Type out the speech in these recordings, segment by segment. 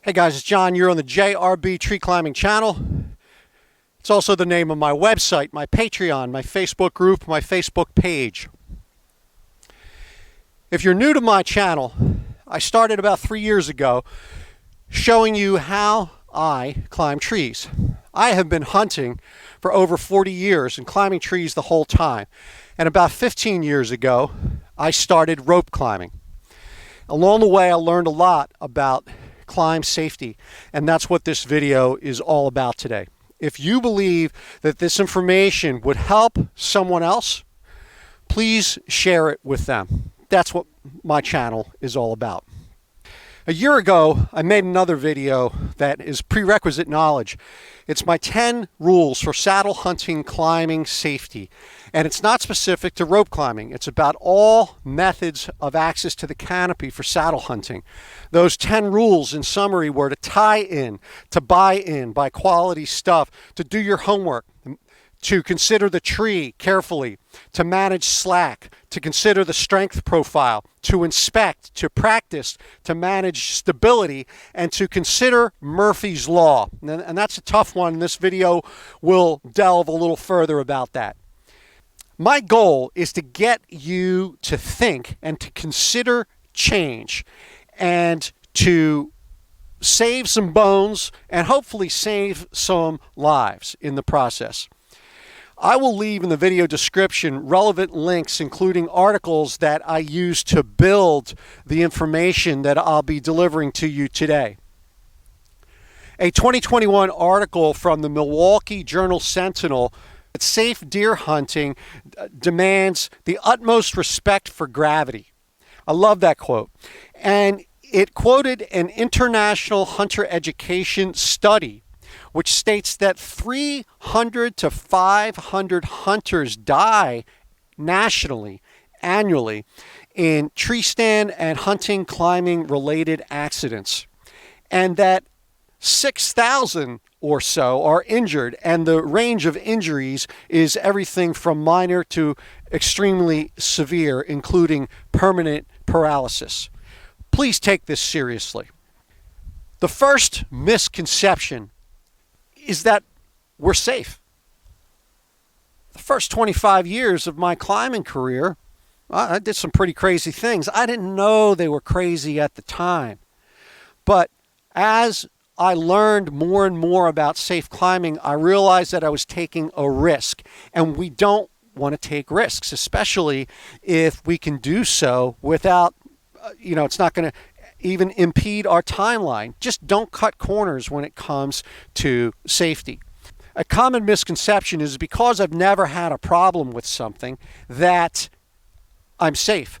Hey guys, it's John. You're on the JRB Tree Climbing channel. It's also the name of my website, my Patreon, my Facebook group, my Facebook page. If you're new to my channel, I started about 3 years ago showing you how I climb trees. I have been hunting for over 40 years and climbing trees the whole time. And about 15 years ago, I started rope climbing. Along the way, I learned a lot about climb safety, and that's what this video is all about today. If you believe that this information would help someone else, please share it with them. That's what my channel is all about. A year ago, I made another video that is prerequisite knowledge. It's my 10 rules for saddle hunting climbing safety. And it's not specific to rope climbing. It's about all methods of access to the canopy for saddle hunting. Those 10 rules in summary were to tie in, to buy in, buy quality stuff, to do your homework, to consider the tree carefully, to manage slack, to consider the strength profile, to inspect, to practice, to manage stability, and to consider Murphy's Law. And that's a tough one. This video will delve a little further about that. My goal is to get you to think and to consider change and to save some bones and hopefully save some lives in the process. I will leave in the video description relevant links, including articles that I use to build the information that I'll be delivering to you today. A 2021 article from the Milwaukee Journal-Sentinel that safe deer hunting demands the utmost respect for gravity. I love that quote. And it quoted an international hunter education study which states that 300 to 500 hunters die nationally, annually, in tree stand and hunting climbing related accidents. And that 6,000 or so are injured, and the range of injuries is everything from minor to extremely severe, including permanent paralysis. Please take this seriously. The first misconception is that we're safe. The first 25 years of my climbing career, I did some pretty crazy things. I didn't know they were crazy at the time. But as I learned more and more about safe climbing, I realized that I was taking a risk. And we don't want to take risks, especially if we can do so without, it's not going to even impede our timeline. Just don't cut corners when it comes to safety. A common misconception is because I've never had a problem with something that I'm safe.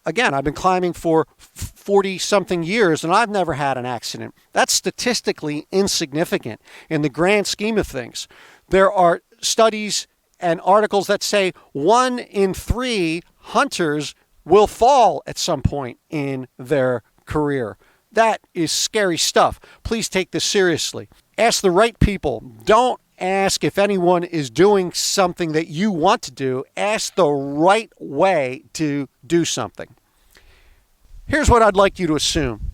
Again, I've been climbing for 40-something years and I've never had an accident. That's statistically insignificant in the grand scheme of things. There are studies and articles that say 1 in 3 hunters will fall at some point in their career. That is scary stuff. Please take this seriously. Ask the right people. Don't ask if anyone is doing something that you want to do. Ask the right way to do something. Here's what I'd like you to assume.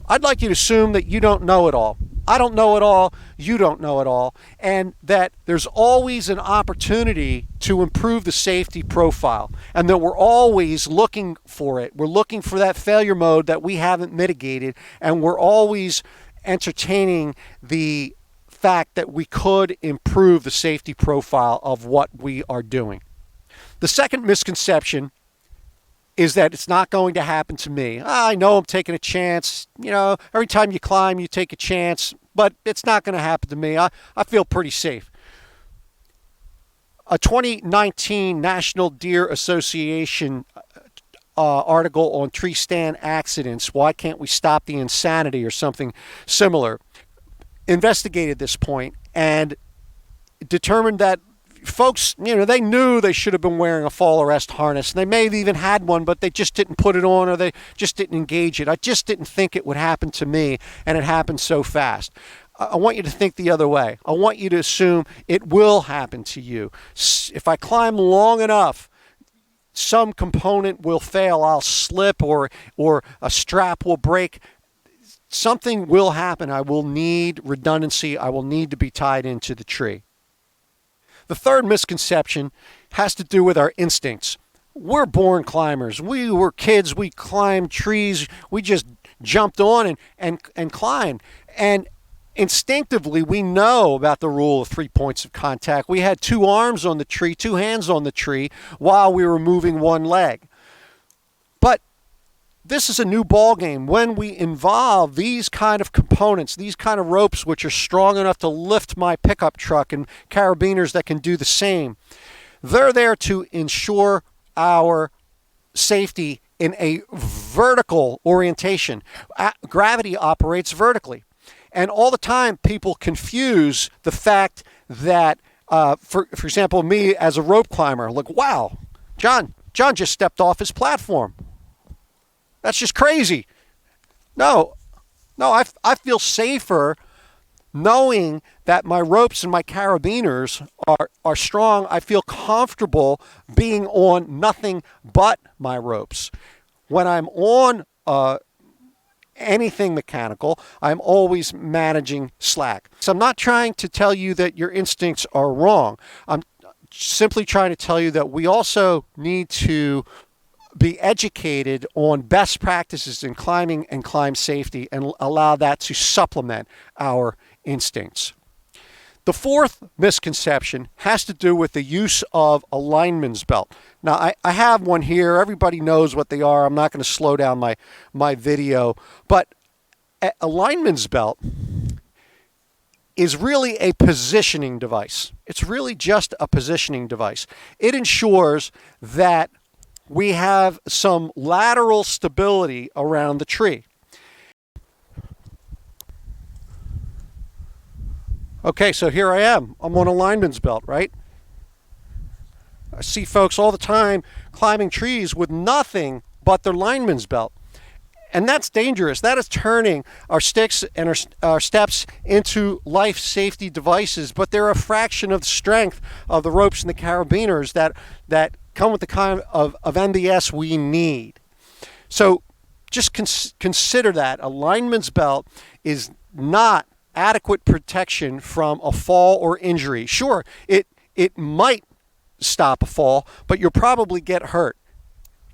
I'd like you to assume that you don't know it all. I don't know it all. You don't know it all. And that there's always an opportunity to improve the safety profile. And that we're always looking for it. We're looking for that failure mode that we haven't mitigated. And we're always entertaining the fact that we could improve the safety profile of what we are doing. The second misconception is that it's not going to happen to me. I know I'm taking a chance. Every time you climb, you take a chance, but it's not going to happen to me. I feel pretty safe. A 2019 National Deer Association article on tree stand accidents, why can't we stop the insanity, or something similar, investigated this point and determined that folks, they knew they should have been wearing a fall arrest harness. And they may have even had one, but they just didn't put it on, or they just didn't engage it. I just didn't think it would happen to me, and it happened so fast. I want you to think the other way. I want you to assume it will happen to you. If I climb long enough, some component will fail. I'll slip, or a strap will break. something will happen. I will need redundancy. I will need to be tied into the tree. The third misconception has to do with our instincts. We're born climbers. We were kids. We climbed trees. We just jumped on and climbed. And instinctively, we know about the rule of 3 points of contact. We had 2 arms on the tree, 2 hands on the tree while we were moving 1 leg. But this is a new ball game when we involve these kind of components, these kind of ropes which are strong enough to lift my pickup truck and carabiners that can do the same. They're there to ensure our safety in a vertical orientation. Gravity operates vertically. And all the time people confuse the fact that, for example, me as a rope climber, like, wow, John just stepped off his platform. That's just crazy. No, I feel safer knowing that my ropes and my carabiners are strong. I feel comfortable being on nothing but my ropes. When I'm on anything mechanical, I'm always managing slack. So I'm not trying to tell you that your instincts are wrong. I'm simply trying to tell you that we also need to be educated on best practices in climbing and climb safety and allow that to supplement our instincts. The fourth misconception has to do with the use of a lineman's belt. Now, I have one here. Everybody knows what they are. I'm not going to slow down my video. But a lineman's belt is really a positioning device. It's really just a positioning device. It ensures that we have some lateral stability around the tree. Okay, so here I am. I'm on a lineman's belt, right? I see folks all the time climbing trees with nothing but their lineman's belt. And that's dangerous. That is turning our sticks and our steps into life safety devices, but they're a fraction of the strength of the ropes and the carabiners that come with the kind of MBS we need. So just consider that. A lineman's belt is not adequate protection from a fall or injury. Sure, it might stop a fall, but you'll probably get hurt.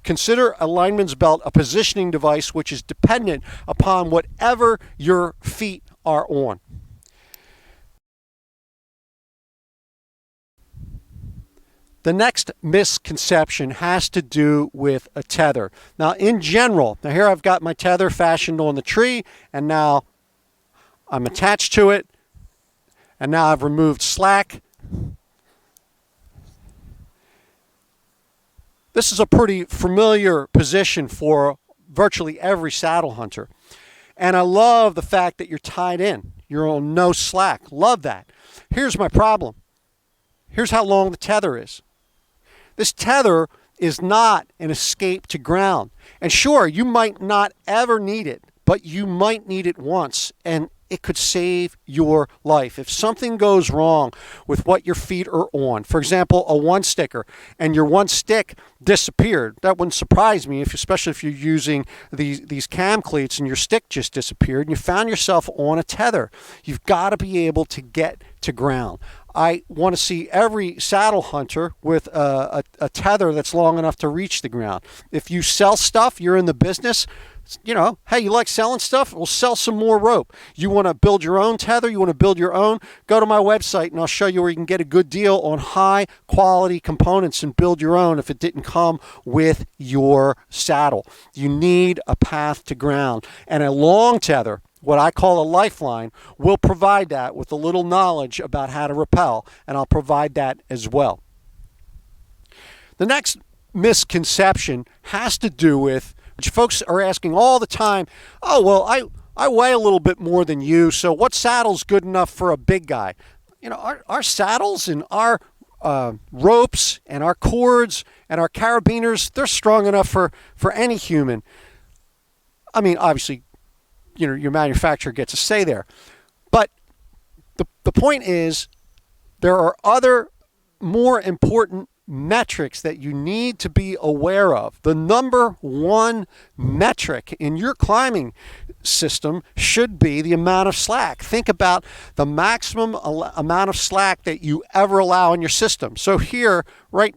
Consider a lineman's belt a positioning device which is dependent upon whatever your feet are on. The next misconception has to do with a tether. Now, in general, here I've got my tether fashioned on the tree, and now I'm attached to it, and now I've removed slack. This is a pretty familiar position for virtually every saddle hunter. And I love the fact that you're tied in. You're on no slack. Love that. Here's my problem. Here's how long the tether is. This tether is not an escape to ground. And sure, you might not ever need it, but you might need it once, and it could save your life. If something goes wrong with what your feet are on, for example, a one-sticker, and your one stick disappeared, that wouldn't surprise me, especially if you're using these cam cleats and your stick just disappeared and you found yourself on a tether. You've got to be able to get to ground. I want to see every saddle hunter with a tether that's long enough to reach the ground. If you sell stuff, you're in the business, you know, hey, you like selling stuff? We'll sell some more rope. You want to build your own tether? You want to build your own? Go to my website and I'll show you where you can get a good deal on high quality components and build your own if it didn't come with your saddle. You need a path to ground. And a long tether, what I call a lifeline, will provide that with a little knowledge about how to rappel, and I'll provide that as well. The next misconception has to do with, which folks are asking all the time, oh, well, I weigh a little bit more than you, so what saddle's good enough for a big guy? You know, our saddles and our ropes and our cords and our carabiners, they're strong enough for any human. I mean, obviously, you know, your manufacturer gets a say there. But the point is, there are other more important metrics that you need to be aware of. The number one metric in your climbing system should be the amount of slack. Think about the maximum amount of slack that you ever allow in your system. So here, right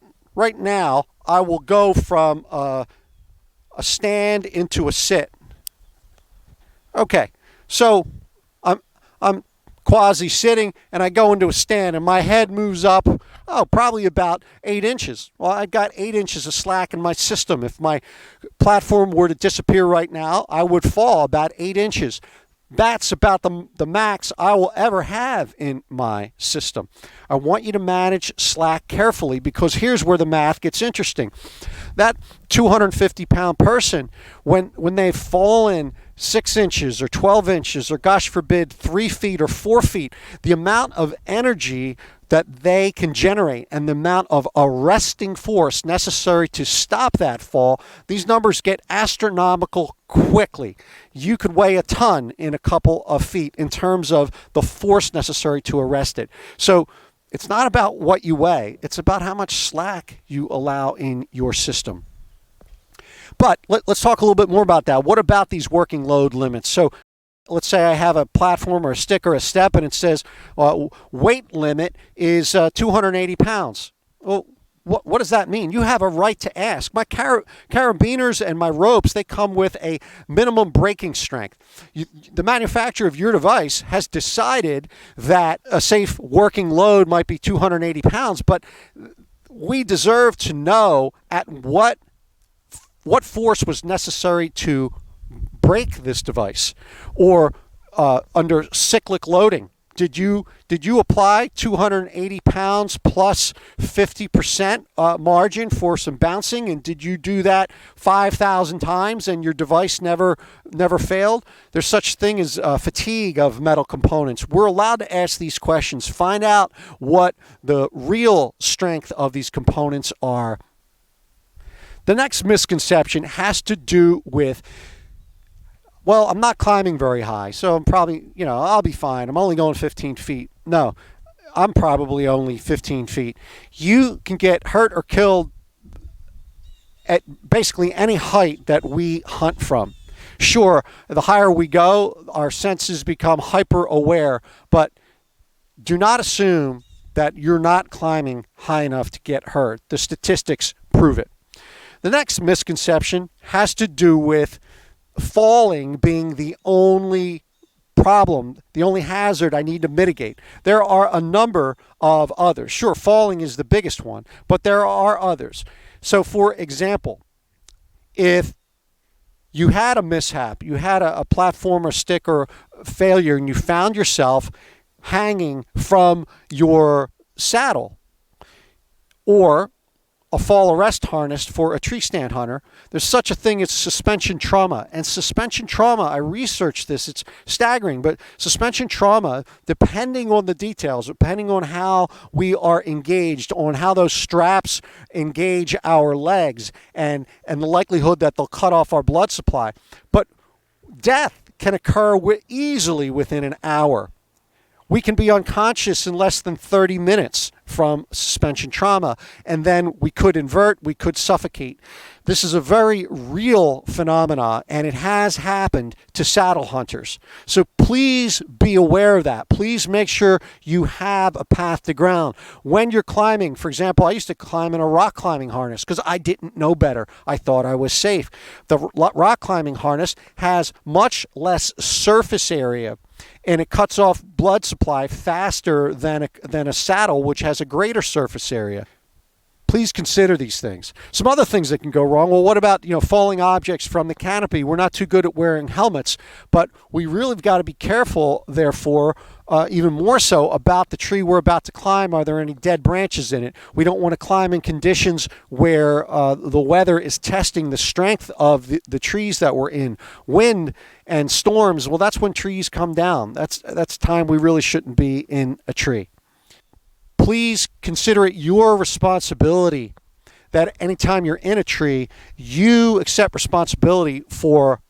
now, I will go from a stand into a sit. Okay, so I'm quasi sitting and I go into a stand and my head moves up, probably about 8 inches. Well, I've got 8 inches of slack in my system. If my platform were to disappear right now, I would fall about 8 inches. That's about the max I will ever have in my system. I want you to manage slack carefully, because here's where the math gets interesting. That 250-pound person, when they've fallen 6 inches or 12 inches or, gosh forbid, 3 feet or 4 feet, the amount of energy that they can generate and the amount of arresting force necessary to stop that fall, these numbers get astronomical quickly. You could weigh a ton in a couple of feet in terms of the force necessary to arrest it. So it's not about what you weigh, it's about how much slack you allow in your system. But let's talk a little bit more about that. What about these working load limits? So let's say I have a platform or a stick or a step and it says weight limit is 280 pounds. Well, what does that mean? You have a right to ask. My carabiners and my ropes, they come with a minimum braking strength. The manufacturer of your device has decided that a safe working load might be 280 pounds, but we deserve to know at what force was necessary to break this device, or under cyclic loading. Did you apply 280 pounds plus 50% margin for some bouncing, and did you do that 5,000 times and your device never failed? There's such thing as fatigue of metal components. We're allowed to ask these questions, find out what the real strength of these components are. The next misconception has to do with, well, I'm not climbing very high, so I'm probably, I'll be fine. I'm only going 15 feet. No, I'm probably only 15 feet. You can get hurt or killed at basically any height that we hunt from. Sure, the higher we go, our senses become hyper aware, but do not assume that you're not climbing high enough to get hurt. The statistics prove it. The next misconception has to do with falling being the only problem, the only hazard I need to mitigate. There are a number of others. Sure, falling is the biggest one, but there are others. So, for example, if you had a mishap, you had a platform or stick or failure, and you found yourself hanging from your saddle, or a fall arrest harness for a tree stand hunter, there's such a thing as suspension trauma. And suspension trauma, I researched this, it's staggering, but suspension trauma, depending on the details, depending on how we are engaged, on how those straps engage our legs, and the likelihood that they'll cut off our blood supply. But death can occur easily within an hour. We can be unconscious in less than 30 minutes from suspension trauma, and then we could invert, we could suffocate. This is a very real phenomenon, and it has happened to saddle hunters. So please be aware of that. Please make sure you have a path to ground. When you're climbing, for example, I used to climb in a rock climbing harness because I didn't know better. I thought I was safe. The rock climbing harness has much less surface area, and it cuts off blood supply faster than a saddle, which has a greater surface area. Please consider these things. Some other things that can go wrong. Well, what about falling objects from the canopy? We're not too good at wearing helmets, but we really have got to be careful, therefore, even more so about the tree we're about to climb. Are there any dead branches in it? We don't want to climb in conditions where the weather is testing the strength of the trees that we're in. Wind and storms, well, that's when trees come down. That's time we really shouldn't be in a tree. Please consider it your responsibility that anytime you're in a tree, you accept responsibility for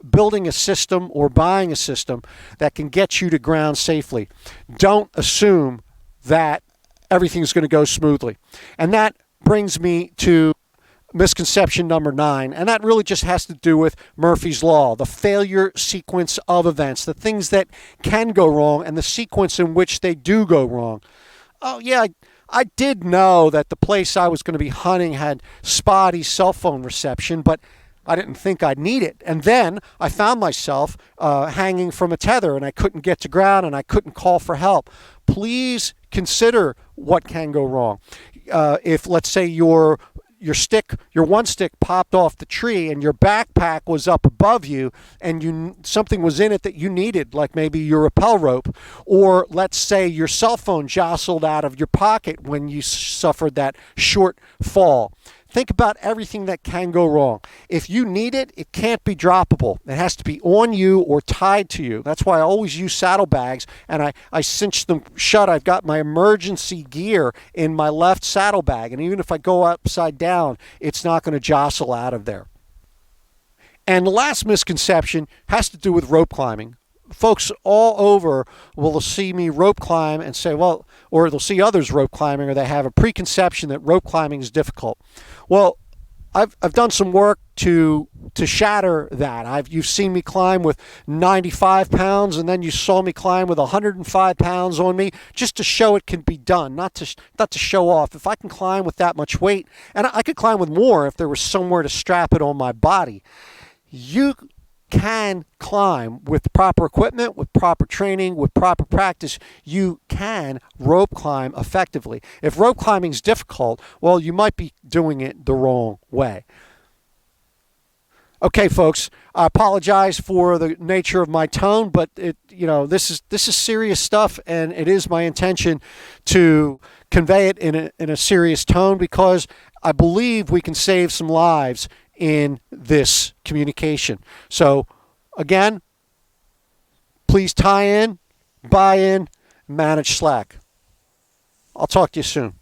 building a system or buying a system that can get you to ground safely. Don't assume that everything's going to go smoothly. And that brings me to misconception number 9, and that really just has to do with Murphy's Law, the failure sequence of events, the things that can go wrong and the sequence in which they do go wrong. Oh, yeah, I did know that the place I was going to be hunting had spotty cell phone reception, but I didn't think I'd need it. And then I found myself hanging from a tether, and I couldn't get to ground, and I couldn't call for help. Please consider what can go wrong. If, let's say, your one stick popped off the tree and your backpack was up above you and something was in it that you needed, like maybe your rappel rope, or let's say your cell phone jostled out of your pocket when you suffered that short fall. Think about everything that can go wrong. If you need it, it can't be droppable. It has to be on you or tied to you. That's why I always use saddlebags, and I cinch them shut. I've got my emergency gear in my left saddlebag, and even if I go upside down, it's not going to jostle out of there. And the last misconception has to do with rope climbing. Folks all over will see me rope climb and say, well, or they'll see others rope climbing, or they have a preconception that rope climbing is difficult. Well, I've done some work to shatter that. You've seen me climb with 95 pounds, and then you saw me climb with 105 pounds on me, just to show it can be done, not to show off. If I can climb with that much weight, and I could climb with more if there was somewhere to strap it on my body, you can climb with proper equipment, with proper training, with proper practice. You can rope climb effectively. If rope climbing is difficult, well, you might be doing it the wrong way. Okay, folks, I apologize for the nature of my tone, but this is serious stuff, and it is my intention to convey it in a serious tone, because I believe we can save some lives in this communication. So again, please tie in, buy in, manage slack. I'll talk to you soon.